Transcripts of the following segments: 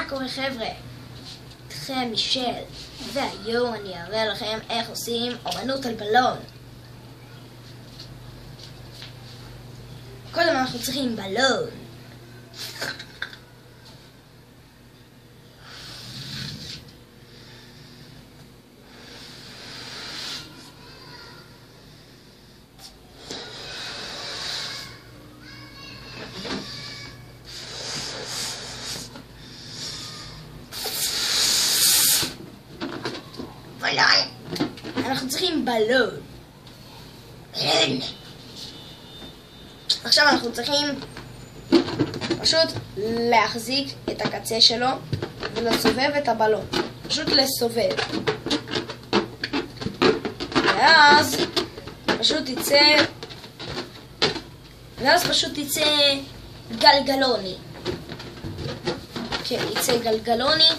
קורה חבר'ה? איתכם מישל, והיום אני אראה לכם איך עושים אומנות על בלון. קודם אנחנו צריכים בלון. אנחנו צריכים בלון. עכשיו אנחנו צריכים פשוט להחזיק את הקצה שלו ולסובב את הבלון. פשוט לסובב. ואז פשוט יצא גלגלוני. כן, יצא גלגלוני.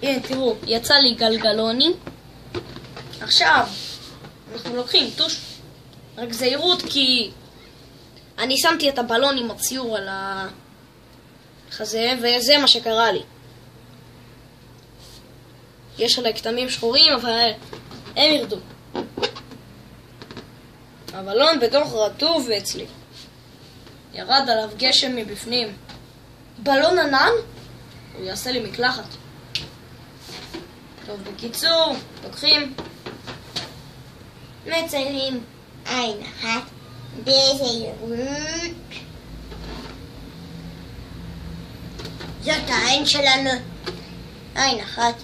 הנה, תראו, יצא לי גלגלוני. עכשיו, אנחנו לוקחים טוש. רק זהירות, כי אני שמתי את הבלון עם הציור על החזה, וזה מה שקרה לי. יש עליי כתמים שחורים, אבל הם ירדו. הבלון בתוך רטוב אצלי. ירד עליו גשם מבפנים. בלון ענן? הוא יעשה לי מקלחת. טוב, בקיצור, לוקחים, מציירים עין אחת בזהירות. זאת העין שלנו, עין אחת.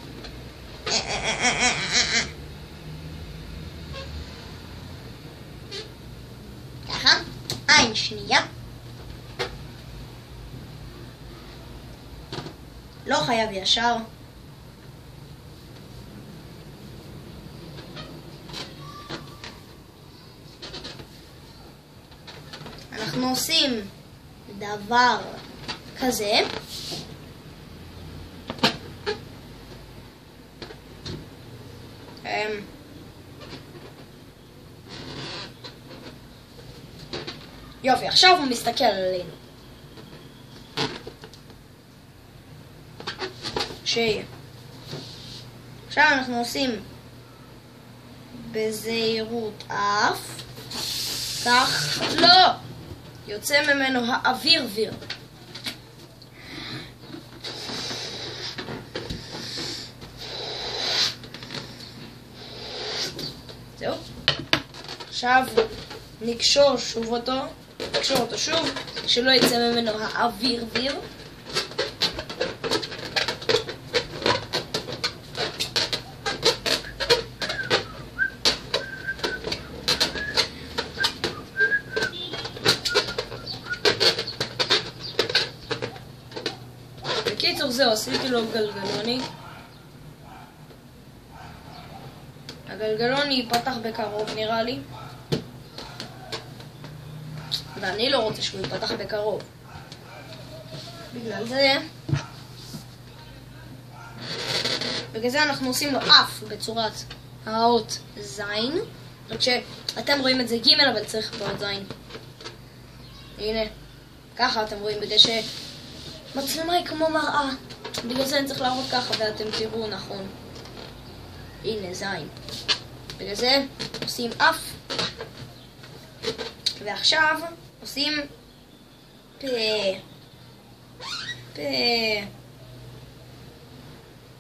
ככה, עין שנייה. לא חייב ישר. אנחנו עושים דבר כזה. יופי, עכשיו הוא מסתכל עלינו. שיהיה. עכשיו אנחנו עושים בזהירות אף. כך לא! יוצא ממנו האוויר ויר. זהו. עכשיו נקשור אותו שוב, שלא יצא ממנו האוויר ויר. בקיצור זהו, עשיתי לו גלגלוני. הגלגלוני ייפתח בקרוב נראה לי. ואני לא רוצה שהוא ייפתח בקרוב. בגלל זה אנחנו עושים לו אף בצורת האות זין. רק שאתם רואים את זה ג' אבל צריך פה את זין. הנה, ככה אתם רואים, בגלל שמצלמה היא כמו מראה. בגלל זה אני צריך להראות ככה ואתם תראו נכון. הנה זין. בגלל זה עושים אף. ועכשיו עושים פה. פה.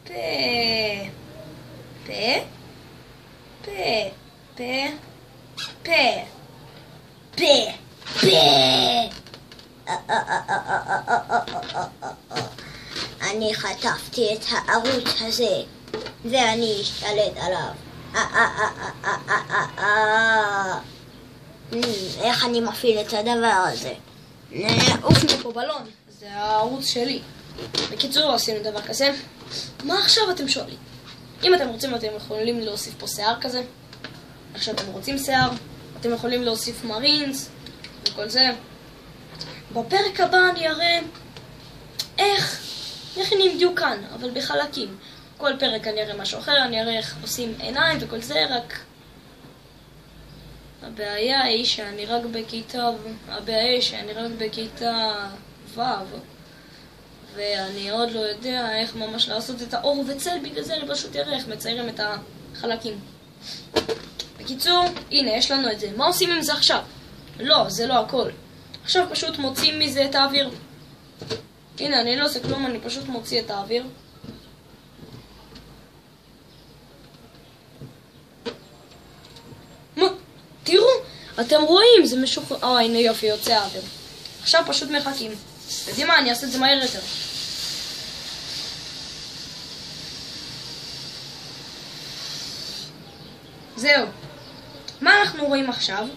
פה. פה. פה. פה. פה. פה. פה. אני חטפתי את הערוץ הזה ואני אשתלט עליו. איך אני מפעיל את הדבר הזה? עוף מפה בלון, זה הערוץ שלי. בקיצור עשינו דבר כזה. מה עכשיו אתם שואלים? אם אתם רוצים אתם יכולים להוסיף פה שיער כזה. איך שאתם רוצים שיער. אתם יכולים להוסיף מרינס וכל זה. בפרק הבא אני אראה איך נמדו כאן, אבל בחלקים. כל פרק אני אראה משהו אחר, אני אראה איך עושים עיניים וכל זה, רק הבעיה היא שאני רק בכיתה ו' ואני עוד לא יודע איך ממש לעשות את האור וצל, בגלל זה אני פשוט אראה איך מציירים את החלקים. בקיצור, הנה, יש לנו את זה. מה עושים עם זה עכשיו? לא, זה לא הכל. עכשיו פשוט מוצאים מזה את האוויר. הנה, אני לא עושה כלום, אני פשוט מוציא את האוויר. מה? תראו, אתם רואים, זה משוחרר. הנה יופי, יוצא האוויר. עכשיו פשוט מחכים. יודעים מה, אני אעשה את זה מהר יותר. זהו. מה אנחנו רואים עכשיו?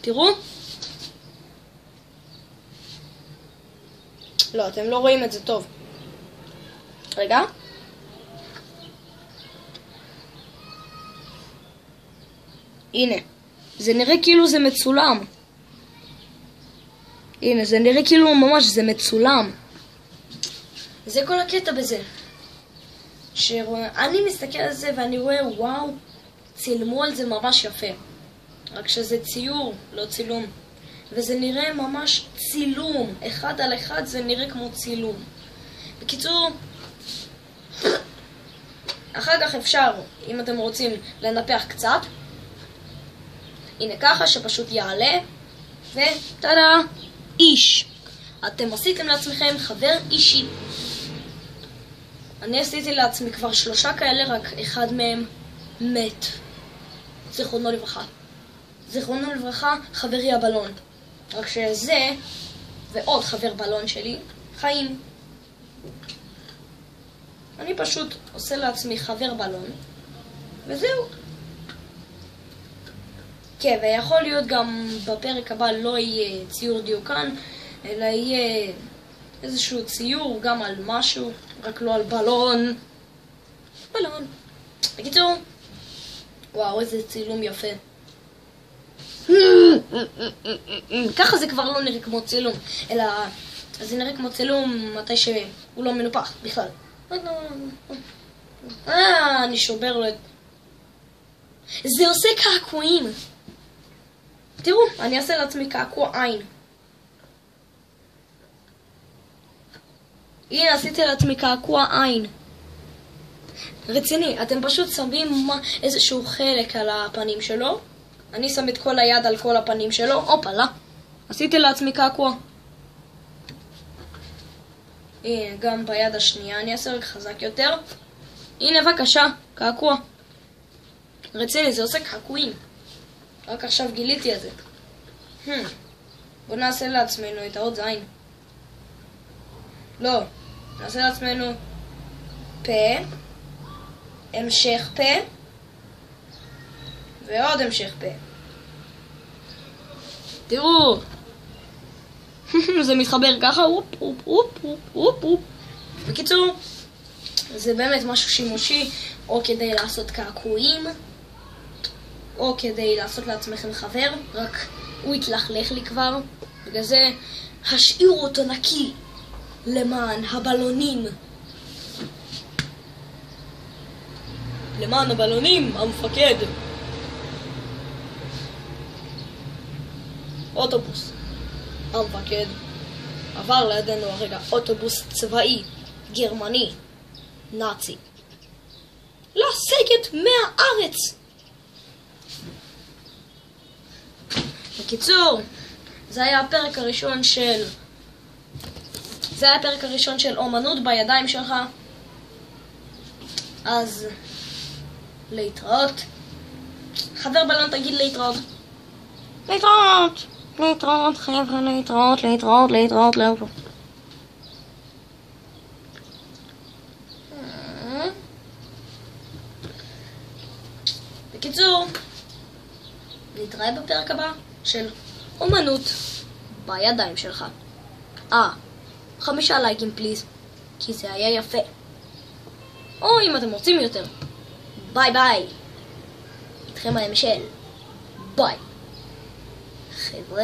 תראו. לא, אתם לא רואים את זה טוב. רגע. הנה. זה נראה כאילו זה מצולם. הנה, זה נראה כאילו ממש זה מצולם. זה כל הקטע בזה. שאני מסתכל על זה ואני רואה, וואו, צילמו על זה ממש יפה. רק שזה ציור, לא צילום. וזה נראה ממש צילום. אחד על אחד זה נראה כמו צילום. בקיצור, אחר כך אפשר, אם אתם רוצים, לנפח קצת. הנה ככה שפשוט יעלה. וטדה, איש. אתם עשיתם לעצמכם חבר אישי. אני עשיתי לעצמי כבר 3 כאלה, רק אחד מהם מת. זיכרונו לברכה. זיכרונו לברכה, חברי הבלון. רק שזה, ועוד חבר בלון שלי, חיים. אני פשוט עושה לעצמי חבר בלון, וזהו. כן, ויכול להיות גם בפרק הבא לא יהיה ציור דיוקן, אלא יהיה איזשהו ציור גם על משהו, רק לא על בלון. בלון. בקיצור, וואו, איזה צילום יפה. ככה זה כבר לא נראה כמו צילום, אלא זה נראה כמו צילום מתי שהוא לא מנופח בכלל. אני שובר לו את... זה עושה קעקועים. תראו, אני אעשה לעצמי קעקוע עין. הנה, עשיתי לעצמי קעקוע עין. רציני, אתם פשוט שמים איזשהו חלק על הפנים שלו. אני שם את כל היד על כל הפנים שלו. אופלה, עשיתי לעצמי קעקוע. הנה, גם ביד השנייה אני אעשה רק חזק יותר. הנה, בבקשה, קעקוע. רציני, זה עושה קעקועים. רק עכשיו גיליתי את זה. בוא נעשה לעצמנו את האות זין. לא, נעשה לעצמנו פה, המשך פה, ועוד המשך פה. תראו, זה מתחבר ככה, בקיצור, זה באמת משהו שימושי, או כדי לעשות קעקועים, או כדי לעשות לעצמכם חבר, רק הוא התלכלך לי כבר, בגלל זה השאירו אותו נקי למען הבלונים. למען הבלונים, המפקד. אוטובוס. המפקד. עבר לידינו הרגע אוטובוס צבאי, גרמני, נאצי. לסגת מהארץ. בקיצור, זה היה הפרק הראשון של אומנות בידיים שלך. אז להתראות. חבר בלון, תגיד להתראות. להתראות חבר'ה, להתראות. בקיצור, נתראה בפרק הבא של אומנות בידיים שלך. 5 לייקים פליז, כי זה היה יפה. או אם אתם רוצים יותר, ביי ביי. איתכם היה מישל. ביי חבר'ה.